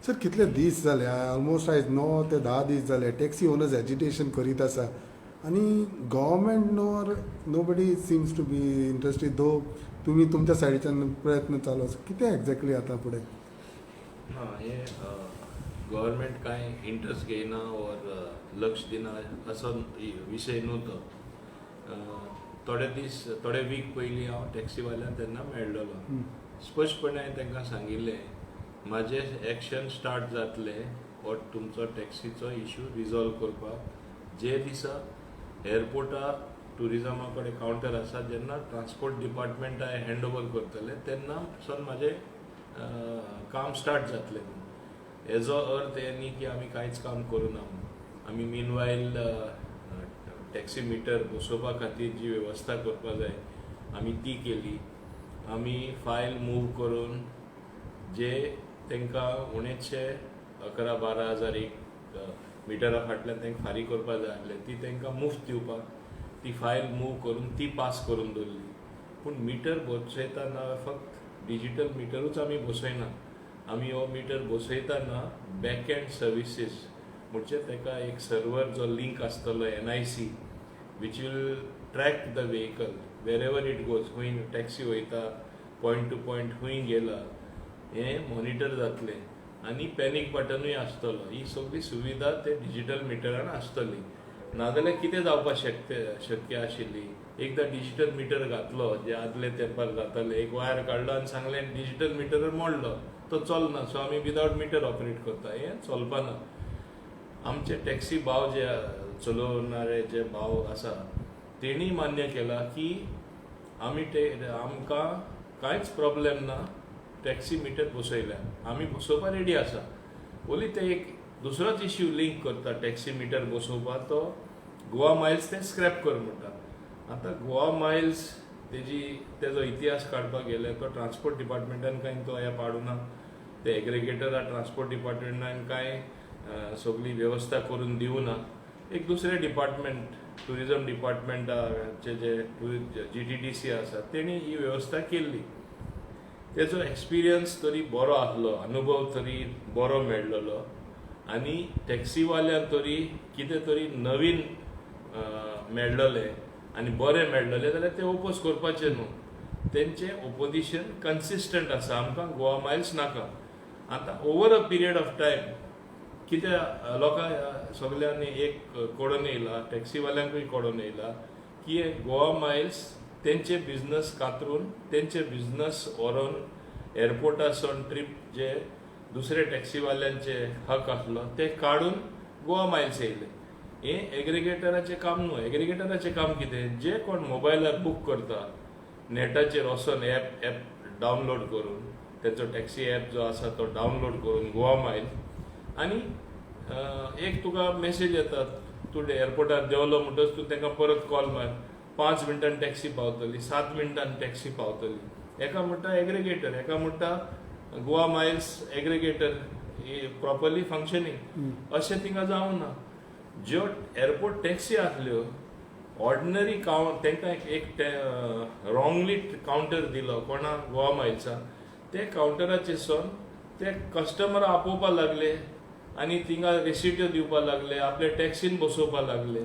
Sir कितले दीस जाले almost आयज 9 ते 10 दीस जाले टॅक्सी ओनर्स एजिटेशन करीत आसा आनी government nobody seems to be interested दो तुमी तुमच्या सायडीच्यान प्रयत्न चालू आसा कितें एक्झॅक्टली आता फुडें हे गव्हर्मेंट काय इंटरेस्ट घेयना और लक्ष दिना असो विशय न्हू थोडे वीक पयलीं हांव टॅक्सीवाल्यांक तेन्ना मेळ्ळलो स्पश्टपणे हांवें तांकां सांगिल्लें म्हाजें एक्शन स्टार्ट जातलें और तुमचो टॅक्सीचो इशू रिजॉल्व करपाक जे दिसा एअरपोर्टा टुरिजमा कडेन कावंटर आसा जेन्ना ट्रान्सपोर्ट डिपार्टमेंट हांवें हँड ओवर करतलें तेन्ना पसून म्हाजें काम स्टार्ट जातलें हेजो अर्थ हे न्ही की आमी कांयच काम करूना आमी मीनवायल टॅक्सी मिटर बसोवपा खातीर जी वेवस्था करपा जाय आमी ती केली आमी फायल मूव करून जे तांकां उणेचशे 11-12 हजार एक मिटरा फाटल्यान तांकां फारीक करपा जाय आसलें ती तांकां मुफ्त दिवपाक ती फायल मूव करून ती पास करून दवरली पूण मिटर बसयतना फक्त डिजिटल मिटरूच आमी बसयना आमी हो मिटर बसयतना बॅक एंड सर्विसीस म्हणजे ताका एक सर्वर जो लिंक आसतलो NIC which will track the vehicle wherever it goes खंय टॅक्सी वयता पॉयंट टू पॉयंट खंय गेला हें मॉनिटर जातलें आनी पॅनीक बटनूय आसतलो ही सगळी सुविधा ते डिजिटल मिटरान आसतली नाजाल्यार कितें जावपाक शक्य आशिल्ली एकदां डिजिटल मिटर घातलो जे आदले तेंपार जाताले एक वायर काडलो आनी सांगलें डिजिटल मिटर मोडलो तो चलना सो आमी विदावट मिटर ऑपरेट करता हें चलपाना आमचे टॅक्सी भाव जे चलोवणारे जे भाव आसा तेणी मान्य केला की आमी आमकां कांयच प्रॉब्लेम ना टॅक्सी मिटर बसयल्या आमी बसोवपा रेडी आसा ओली ते एक दुसरोच इश्यू लिंक करता टॅक्सी मिटर बसोवपाक तो गोवा मायल्स ते स्क्रॅप कर म्हणटा आतां गोवा मायल्स तेजो इतिहास काडपाक गेले तो ट्रान्सपोर्ट डिपार्टमेंटान कांय तो ह्या पाडूना ते एग्रिगेटरा ट्रान्सपोर्ट डिपार्टमेंटान कांय सगळी वेवस्था करून दिवना एक दुसरे डिपार्टमेंट टुरिजम डिपार्टमेंटाचे जे GTDC आसा तेणी ही वेवस्था केल्ली तेजो एक्सपिरियन्स तरी बरो आसलो अनुभव तरी बरो मेळ्ळलो आनी टॅक्सीवाल्यांक तरी कितें तरी नवीन मेळ्ळलें आनी बरें मेळ्ळलें जाल्यार ते ओपोज करपाचें न्हू तेंचें ओपोजिशन कन्सिस्टंट आसा आमकां गोवा मायल्स नाका आतां over a period of time कितें लोकांक सगल्यांनी एक कळून येयला टॅक्सीवाल्यांकूय कळून येयला की गोवा मायल्स तेंचे बिझनस कातरून तेंचे बिझनस व्हरून एअरपोर्टासून ट्रीप जे दुसरे टॅक्सीवाल्यांचे हक आसलो ते काडून गोवा मायल्स येयले हें एग्रिगेटराचें काम न्हू एग्रिगेटराचें काम कितें जे कोण मोबायलार बूक करता नेटाचेर वचून एप डावनलोड करून तेचो टॅक्सी एप जो आसा तो डावनलोड करून गोवा मायल्स आनी एक तुका मेसेज येता तूं एअरपोर्टार देंवलो म्हणटच तूं तांकां परत कॉल मार 5 मिनटान टॅक्सी पावतली 7 मिनटान टॅक्सी पावतली एका म्हणटा एग्रिगेटर एका म्हणटा Goa Miles aggregator properly functioning अशें थिंगा जावना ज्यो एअरपोर्ट टॅक्सी आसल्यो ऑर्डिनरी तांकां एक रॉंगली कावंटर दिलो कोणाक गोवा मायल्सा ते कावंटराचेर सोन ते कस्टमरां आपोवपा लागले आनी थिंगा रेसिट्यो दिवपा लागले आपले टॅक्सीन बसोवपा लागले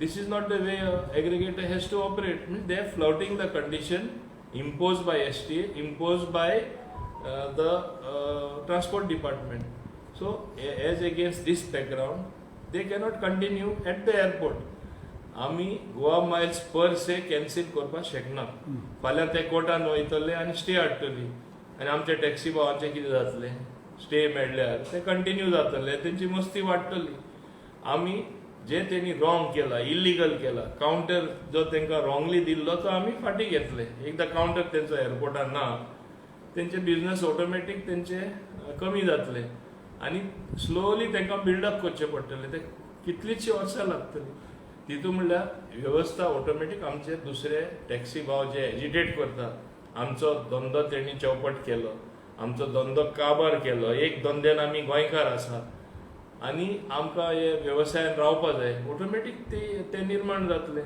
this is not the way aggregator has to operate means they are flouting the condition imposed by STA, imposed by the transport department. So as against this background, they cannot continue at the airport. आमी Goa Miles पर से cancel करपाक शकना फाल्यां ते कोर्टान वयतले आनी stay हाडटली आनी आमचे taxi भावांचें कितें जातलें स्टे मेळ्ळ्यार ते कंटिन्यू जातले तेंची मस्ती वाडटली आमी जे तेणी रॉंग केला इल्लिगल केला कावंटर जो तांकां रॉंगली दिल्लो तो आमी फाटीं घेतले एकदां कावंटर तेंचो एअरपोर्टार ना तेंचे बिझनस ऑटोमॅटीक तेंचे कमी जातले आनी स्लोली तांकां बिल्डअप करचें पडटलें ते कितलींशीं वर्सां लागतलीं तितून म्हणल्यार वेवस्था ऑटोमॅटीक आमचे दुसरे टॅक्सी भाव जे एजिटेट करता आमचो धंदो तेणी चौपट केलो आमचो धंदो काबार केलो एक धंद्यान आमी गोंयकार आसा आनी आमकां हे वेवसायान रावपा जाय ऑटोमॅटीक ते निर्माण जातले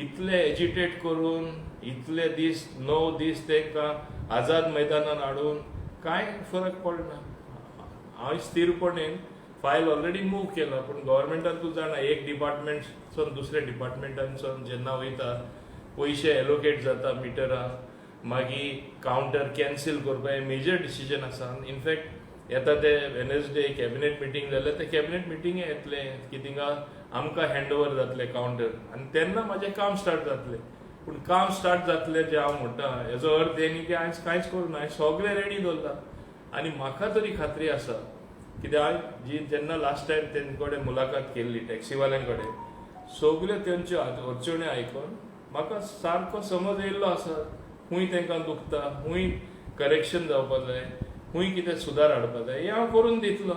इतले एजिटेट करून इतले दीस 9 दीस तांकां आझाद मैदानान हाडून कांय फरक पडना हांव स्थिरपणेन फायल ऑलरेडी मूव केला, पूण गव्हर्मेंटान तूं जाणा एक डिपार्टमेंटसून दुसऱ्या डिपार्टमेंटांसून जेन्ना वयता पयशे एलोकेट जाता मिटरा, मागीर कावंटर कॅन्सील करपा हे मेजर डिसिजन आसा. इनफॅक्ट येता ते वेनसडे कॅबिनेट मिटींग जाल्यार ते कॅबिनेट मिटींगे येतले की थिंगा आमकां हँड ओवर जातले कावंटर, आनी तेन्ना म्हाजें काम स्टार्ट जातलें. पूण काम स्टार्ट जातलें जें हांव म्हणटा हेजो अर्थ हे न्ही की हांवें कांयच करूं ना, हांवें सगळें रेडी दवरला. आनी म्हाका तरी खात्री आसा कित्याक हांवें जेन्ना लास्ट टायम तेंचे कडेन मुलाकात केल्ली टॅक्सीवाल्यां कडेन, सगल्यो तेंच्यो अडचण्यो आयकून म्हाका सारको समज येयल्लो आसा. खूंय तांकां दुखता, खूंय करेक्शन जावपा जाय, खूंय कितें सुदार हाडपा जाय, हें हांव करून दितलो.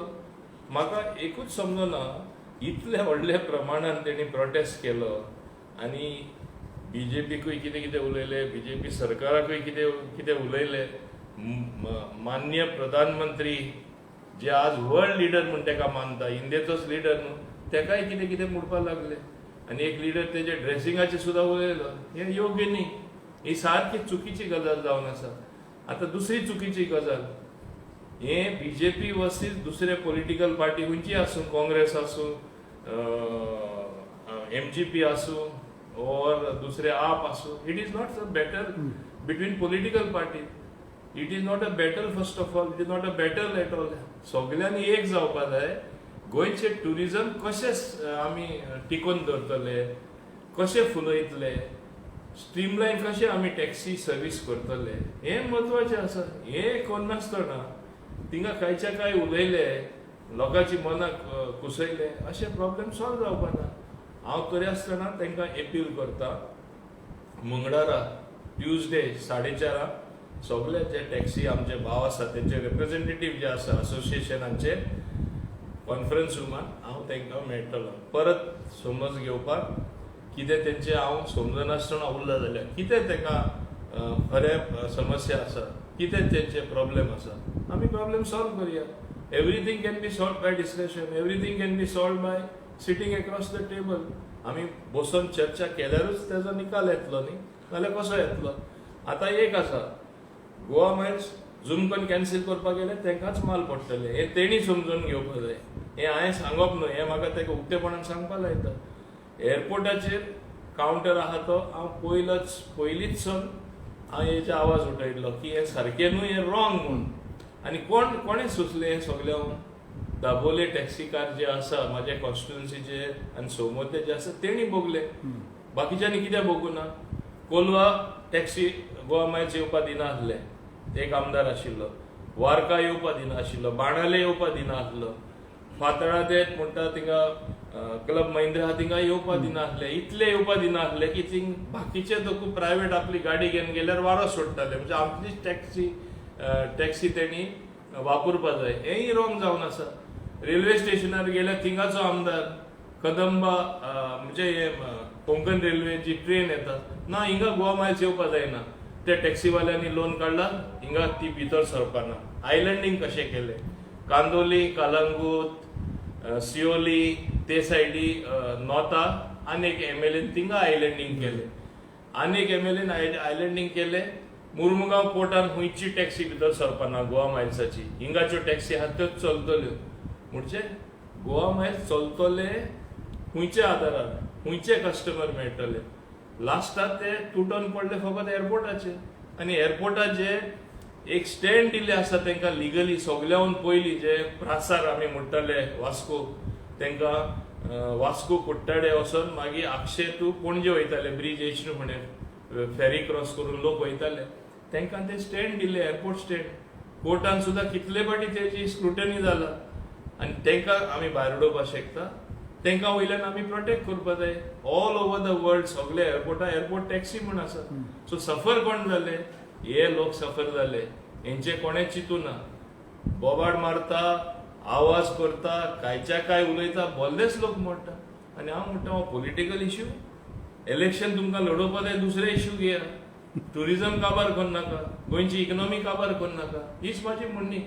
म्हाका एकूच समजना इतल्या व्हडल्या प्रमाणान तेणी प्रोटेस्ट केलो आनी बीजेपीकूय कितें कितें उलयलें, बीजेपी सरकाराकूय कितें कितें उलयलें. माननीय प्रधानमंत्री जे आज वर्ल्ड लिडर म्हूण ताका मानता, इंडियेचोच लिडर न्हू, ताकाय कितें कितें म्हणपाक लागले. आनी एक लिडर तेजे ड्रेसिंगाचेर सुद्दां उलयलो. हें योग्य न्ही, ही सारकी चुकीची गजाल जावन आसा. आतां दुसरी चुकीची गजाल, हें बीजेपी वर्सीस दुसरे पॉलिटिकल पार्टी खंयची आसूं, काँग्रेस आसूं, MGP आसूं और दुसरे आप आसूं, it is not a battle between political party. It is not a battle first of all, it is not a battle at all. सगल्यांनी एक जावपा जाय. गोंयचे ट्युरिजम कशें आमी टिकोवन दवरतले, कशें फुलयतले, स्ट्रीमलायन कशें आमी टॅक्सी सर्वीस करतले, हें म्हत्वाचें आसा. हें करनासतना थिंगा खंयच्या काय उलयले, लोकांची मनां कुसयले, अशें प्रॉब्लेम सॉल्व जावपा ना. हांव तरी आसतना तांकां अपील करता, मंगळारा ट्युजडे 4:30 सगळे जे टॅक्सी आमचे भाव आसा तेंचे रिप्रेझेंटेटीव जे आसा असोसिएशनांचे कॉन्फरन्स रुमान हांव तांकां मेळटलो. परत समज घेवपाक कितें तेंचे हांव समजनासतना उरला जाल्यार कितें तांकां खरें समस्या आसा, कितें तेंचे प्रॉब्लेम आसा, आमी प्रॉब्लेम सॉल्व करया. Everything can be solve by discussion, everything can be solve by sitting across the table. आमी बसून चर्चा केल्यारूच तेजो निकाल येतलो न्ही, नाल्यार कसो येतलो. आतां एक आसा, गोवा मायल्स झूम करून कॅन्सील करपाक गेले तांकांच माल पडटले, हें तेणी समजून घेवपा जाय. हें हांवें सांगप न्हू, हें म्हाका ताका उक्तेपणान सांगपा लायता. एअरपोर्टाचेर कावंटर आहा तो हांव पयलींच सावन हांवें हेचे आवाज उठयल्लो की हें सारकें न्हू, हें रॉंग म्हूण. आनी कोणें सुचलें हें सगळ्यांक? दाबोले टॅक्सी कार जे आसा म्हाज्या कॉन्स्टिट्युएन्सीचे आनी सौमोद्दे जे आसा तेणी भोगले, बाकीच्यांनी कित्याक भोगूं ना? कोलवा टॅक्सी गोवा मायल्स येवपा दिना आसले, एक आमदार आशिल्लो. वार्का येवपा दिना आशिल्लो, बाणाले येवपा दिना आसलो, फातळा ते म्हणटा थिंगा क्लब महिंद्रा आहा थिंगा येवपा दिना आसले. इतले येवपा दिना आसले की थिंग बाकीचे लोक प्रायवेट आपली गाडी घेवन गेल्यार वारो सोडटाले. म्हणजे आमचीच टॅक्सी तेणी वापरपा जाय, हेंय रॉंग जावन आसा. रेल्वे स्टेशनार गेल्यार थिंगाचो आमदार कदंबा म्हणजे हे कोंकण रेल्वेची ट्रेन येता ना, हिंगा गोवा मायल्स येवपा जायना. त्या टॅक्सीवाल्यांनी लोन काडला, हिंगा ती भितर सरपाना. आयलँडींग कशें केलें, कांदोली, कालांगूट, सिओली ते सायडी नॉर्था आनीक MLA थिंगा आयलँडींग केलें. आनीक MLA आयलँडींग केलें. मुर्मुगांव पोर्टान खंयची टॅक्सी भितर सरपाना गोवा मायल्साची. हिंगाच्यो टॅक्सी आहात त्यो चलतल्यो. म्हणजे गोवा मायल्स चलतले खंयच्या आदारार, खंयचे कस्टमर मेळटले. लास्टाक ते तुटून पडले फकत एअरपोर्टाचेर. आनी एअरपोर्टार जे एक स्टँड दिल्ले आसा तांकां लिगली सगळ्यान पयलीं जे प्रासार आमी म्हणटाले वास्को, तांकां वास्को कुट्टाडे वचोन मागीर आक्षे टू पणजे वयताले, ब्रिज H म्हणून फेरी क्रॉस करून लोक वयताले, तांकां ते स्टँड दिल्ले, एअरपोर्ट स्टँड. कोर्टान सुद्दां कितले फाटी तेजी स्क्रुटनी जाला. आनी तांकां आमी भायर उडोवपाक शकता, तांकां वयल्यान आमी प्रोटेक्ट करपा जाय. ऑल ओवर द वर्ल्ड सगळे एअरपोर्ट टॅक्सी म्हूण आसा. सो सफर कोण जाले? हे लोक सफर जाले, हेंचे कोणें चिंतूना. बोबाड मारता, आवाज करता, कांयच्या काय उलयता, भल्लेच लोक म्हणटा. आनी हांव म्हणटा हो पॉलिटिकल इश्यू, इलेक्शन तुमकां लडोवपा जाय दुसरे इश्यू घेया. ट्युरिजम काबार करूं नाका, गोंयची इकॉनॉमी काबार करूं नाका, हीच म्हाजी म्हणणी.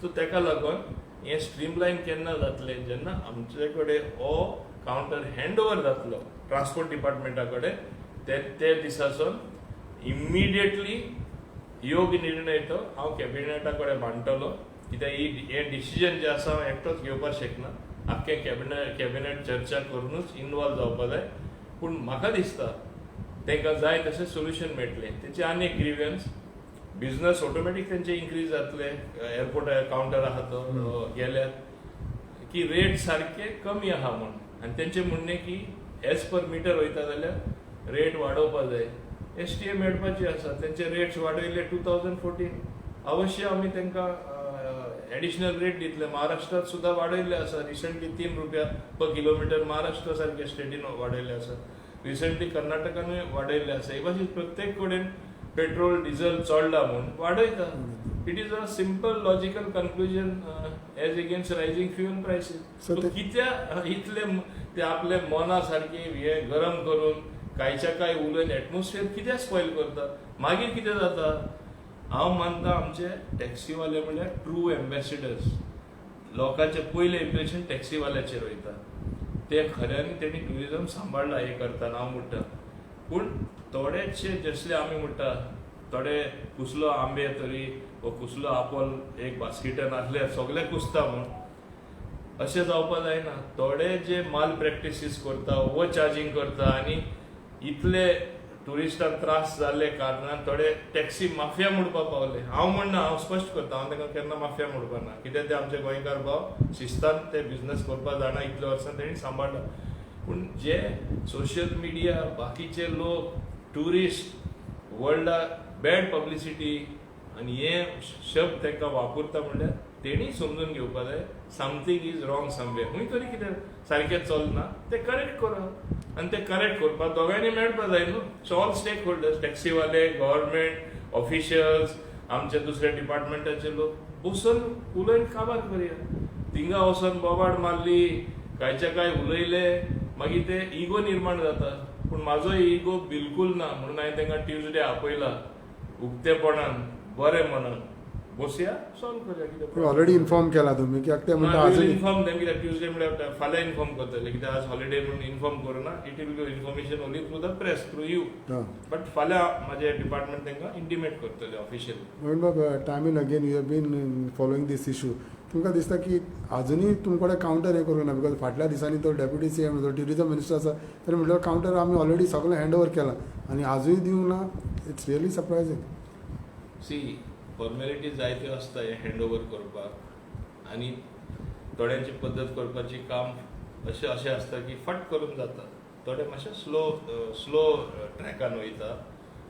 सो ताका लागून हें स्ट्रीमलायन केन्ना जातलें? जेन्ना आमचे कडेन हो कावंटर हँड ओवर जातलो ट्रान्सपोर्ट डिपार्टमेंटा कडेन, ते दिसासून इमिडिएटली योग्य निर्णय तो हांव कॅबिनेटा कडेन मांडटलो कित्याक हे डिसिजन जे आसा हांव एकटोच घेवपाक शकना, आख्खें कॅबिनेट चर्चा करूनच इन्वॉल्व जावपाक जाय. पूण म्हाका दिसता तांकां जाय तशें सोल्युशन मेळटलें. तेचे आनी एक ग्रिव्यन्स, बिझनस ऑटोमॅटीक तेंचे इन्क्रीज जातले. एअरपोर्टार कावंटर आहा तो गेल्यार की रेट सारके कमी आहा म्हण, आनी तेंचें म्हणणें की एज पर मिटर वयता जाल्यार रेट वाडोवपाक जाय. STA मेळपाची आसा, तेंचे रेट्स वाडयले 2014. अवश्य आमी तांकां एडिशनल रेट दितले. महाराष्ट्रात सुद्दां वाडयल्ले आसा. रिसंटली 3 रुपया पर किलोमिटर महाराष्ट्र सारख्या स्टेटीन वाडयल्ले आसा. रिसंटली कर्नाटकानूय वाडयल्ले आसा. हे भाशेन प्रत्येक कडेन पेट्रोल डिझल चडला म्हणून वाडयता. It is a simple logical conclusion as against rising fuel prices. So so कित्याक इतले ते आपले मना सारखे हे गरम करून कांयच्या काय उलयन एटमॉस्फियर कित्याक स्पॉयल करता? मागीर कितें जाता? हांव मानता आमचे टॅक्सीवाले म्हणल्यार ट्रू एम्बेसिडर्स. लोकांचे पयले इम्प्रेशन टॅक्सीवाल्याचेर वयता. ते खऱ्यांनी तेणी ट्युरिझम सांबाळला हे करताना हांव म्हणटा. पूण थोडेशे जसले आमी म्हणटा थोडे कुसलो आंबे तरी वा कुसलो आपोल एक बास्किटान आसले सगळे कुसता म्हूण अशें जावपाक जायना. थोडे जे माल प्रॅक्टिसीस करता, ओवर चार्जींग करता आनी इतले ट्युरिस्टांक त्रास जाल्ले कारणान थोडे टॅक्सी माफिया म्हणपाक पावले. हांव म्हणना, हांव स्पश्ट करता, हांव तांकां केन्ना माफिया म्हणपाक ना. कित्याक ते आमचे गोंयकार भाव शिस्तान ते बिझनस करपाक जाणा, इतल्या वर्सां तेणी सांबाळटा. पूण जे सोशियल मिडिया बाकीचे लोक ट्युरिस्ट वर्ल्डाक बॅड पब्लिसिटी आनी हे शब्द तांकां वापरता म्हणल्यार तेणी समजून घेवपाक जाय समथींग इज रॉंग समवेर. खंय तरी कितें सारकें चलना ते करेक्ट करप आनी ते करेक्ट करपाक दोगांयनी मेळपाक जाय न्हू. सो ऑल स्टेक होल्डर्स, टॅक्सीवाले, गव्हर्मेंट ऑफिशियल्स, आमचे दुसऱ्या डिपार्टमेंटाचे लोक बसून उलयन काबार करया. थिंगा वचून बोबाड मारली, कांयच्या काय उलयले, मागीर ते इगो निर्माण जाता. पूण म्हाजो इगो बिलकूल ना म्हणून हांवें तांकां ट्युजडे आपयला उक्तेपणान बरें मनान बसया, सॉल्व करया. कितें ऑलरेडी इन्फॉर्म केला तुम्ही कित्याक ते म्हणटा आजून इन्फॉर्म देम कित्याक ट्युजडे म्हणल्यार फाल्यां इन्फॉर्म करतले. कित्याक आज हॉलिडे म्हणून इन्फॉर्म करूना. It will give information only through the press, through you. But फाल्यां म्हाजे डिपार्टमेंट तांकां इंटिमेट करतले ऑफिशियली. म्हणून बाबा time and again you have been following this issue. तुमकां दिसता की आजुनूय तुमचे कडेन कावंटर हे करूंक ना? बिकॉज फाटल्या दिसांनी तो डेप्युटी CM जो ट्युरिझम मिनिस्टर आसा ताणें म्हटल्यार कावंटर आमी ऑलरेडी सगळें हँड ओवर केला आनी आजूय दिवंक ना. It's really surprising. See formality जायत्यो आसता हे हँड ओवर करपाक आनी थोड्यांची पद्दत करपाची काम अशें आसता की फट करून जाता. थोडे मातशे स्लो ट्रॅकान वयता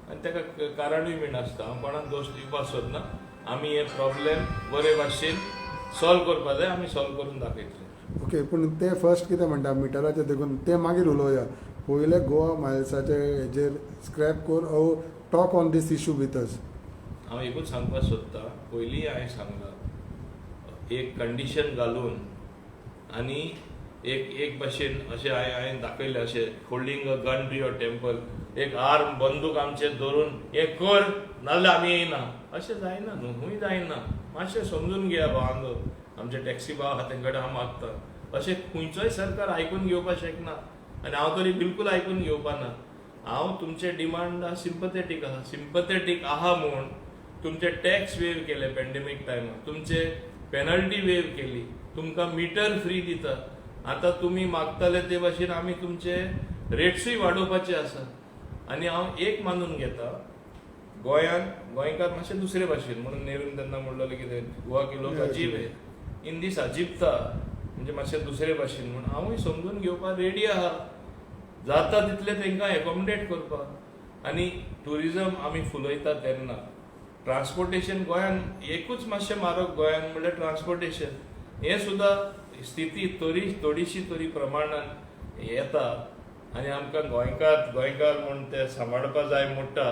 आनी ताका कारणूय बीन आसता. हांव कोणाक दोश दिवपाक सोदना. आमी हे प्रॉब्लेम बरे भाशेन सॉल्व करपाक जाय, आमी सॉल्व करून दाखयतले. ओके, पूण ते फर्स्ट कितें म्हणटा मिटराचेर देखून ते मागीर उलोवया. पयले गोवा मायल्साचे हेजेर स्क्रॅप कोर ओ talk on this issue with us. हांव एकूच सांगपाक सोदतां, पयलीं हांवें सांगलां एक कंडिशन घालून आनी एक भाशेन अशें हांवें दाखयलें अशें holding a gun to your temple, एक आर्म बंदूक आमचेर धरून हें कर नाजाल्यार आमी येयना, अशें जायना न्हू. खंय जायना. मातशें समजून घेया भावांनो. आमचे टॅक्सी भाव आहा तेंचे कडेन हांव मागता. अशें खंयचोय सरकार आयकून घेवपाक शकना आनी हांव तरी बिलकूल आयकून घेवपाक ना. हांव तुमचे डिमांड सिंपथेटीक आहा. सिंपथेटीक आहा म्हूण तुमचे टॅक्स वेव केले पॅन्डेमीक टायमार, तुमचे पेनल्टी वेव केली, तुमकां मिटर फ्री दिता. आतां तुमी मागताले ते भाशेन आमी तुमचे रेट्सूय वाडोवपाचे आसा. आनी हांव एक मानून घेता, गोंयकार मातशे दुसरे भाशेन म्हणून नेरून तेन्ना म्हणलेलें कितें गोवा की लोक अजीब है, इन दीस अजीबता म्हणजे मातशे दुसरे भाशेन म्हणून हांवूय समजून घेवपाक रेडी आहा. जाता तितले तांकां एकोमोडेट करपाक. आनी ट्युरिझम आमी फुलयता तेन्ना ट्रान्सपोर्टेशन गोंयान एकूच मातशें म्हारग गोंयान म्हणल्यार ट्रान्सपोर्टेशन. हें सुद्दां स्थिती थोडीशी तरी प्रमाणान येता आनी आमकां गोंयकार म्हूण ते सांबाळपा जाय म्हणटा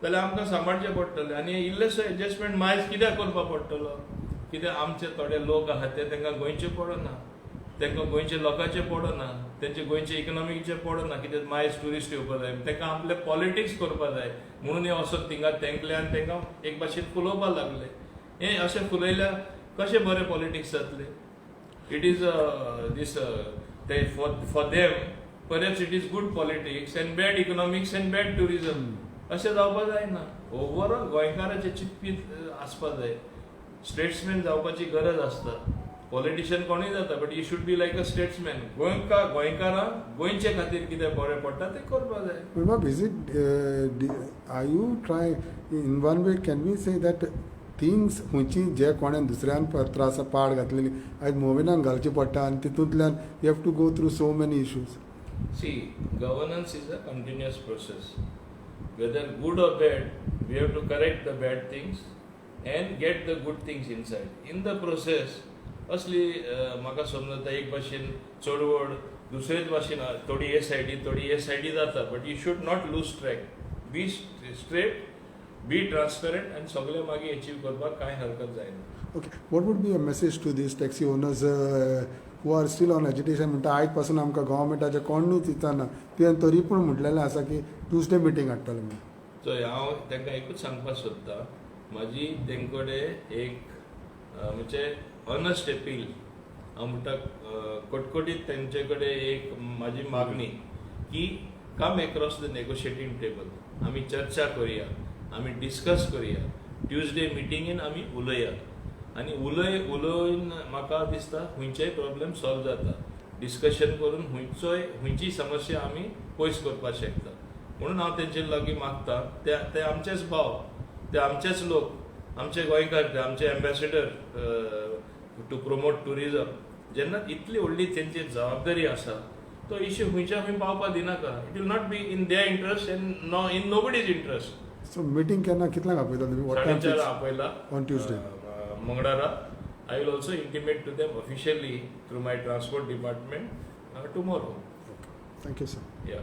जाल्यार आमकां सांबाळचें पडटलें. आनी इल्लेसो एडजस्टमेंट मायज कित्याक करपाक पडटलो? कित्याक आमचे थोडे लोक आहात ते तांकां गोंयचे पडना, तांकां गोंयच्या लोकांचे पडना, तेंचे गोंयचे इकॉनॉमीचे पडना. कित्याक मायज ट्युरिस्ट येवपाक जाय, तांकां आपले पॉलिटिक्स करपाक जाय म्हणून हे वचोन थिंगा तेंकले आनी तांकां एक भाशेन फुलोवपाक लागले. हें अशें फुलयल्यार कशें बरें पॉलिटिक्स जातलें? It is this for them perhaps it is good politics and bad economics and bad tourism. अशें जावपाक जायना. ओवरऑल गोंयकाराचें चिंतपीत आसपाक जाय. स्टेट्समॅन जावपाची गरज आसता. पॉलिटिशियन कोणूय जाता, but you should be like a statesman. गोंयकारांक गोंयचे खातीर कितें बरें पडटा तें करपाक जाय. Bob, is it, are you trying, in one way, can we say that things खंयची जे कोणें दुसऱ्यान त्रास पाड घातलेली आयज मोविनान घालची पडटा आनी तितूंतल्यान you have to go through so many issues. See, governance is a continuous process. Whether good or bad, we have to correct the bad things and get the good things inside. In the process, असली म्हाका समजता एक भाशेन चडवड दुसरेच भाशेन थोडी हे सायडी जाता, but you should not lose track. Be straight, be transparent आनी सगळें मागीर अचीव करपाक कांय हरकत जायना. Okay, what would be a message to this taxi owners who are still on agitation? म्हणटा आयज पासून आमकां गव्हर्मेंटाचें कोणूच दिसना, तुवें तरी पूण म्हटलेलें आसा की ट्युजडे मिटींग हाडटलें म्हणून. सो हांव तांकां एकूच सांगपाक सोदतां, म्हाजी तेंकडे एक म्हणजे ऑनस्ट अपील. हांव म्हणटा कटकटीत तेंचे कडेन एक म्हाजी मागणी की कम एक्रॉस द नेगोशिएटींग टेबल. आमी चर्चा करुया, आमी डिस्कस करुया, ट्युजडे मिटिंगेन आमी उलया आनी उलोवन म्हाका दिसता खंयचेय प्रॉब्लेम सॉल्व जाता. डिस्कशन करून खंयची समस्या आमी पयस करपाक शकता. म्हणून हांव तेंचे लागीं मागतां, ते आमचेच भाव, ते आमचेच लोक, आमचे गोंयकार, ते आमचे एम्बेसेडर टू प्रमोट टुरिजम. जेन्ना इतली व्हडली तेंची जबाबदारी आसा, तो इश्यू खंयच्या खंय पावपाक दिनाका. It will not be in their interest and in nobody's interest. So meeting केन्ना कितल्यांक आपयता तुमी? 4:30 आपयला ऑन ट्युजडे मंगळारा. I will also intimate to them officially through my transport department tomorrow. Thank you sir. Yeah.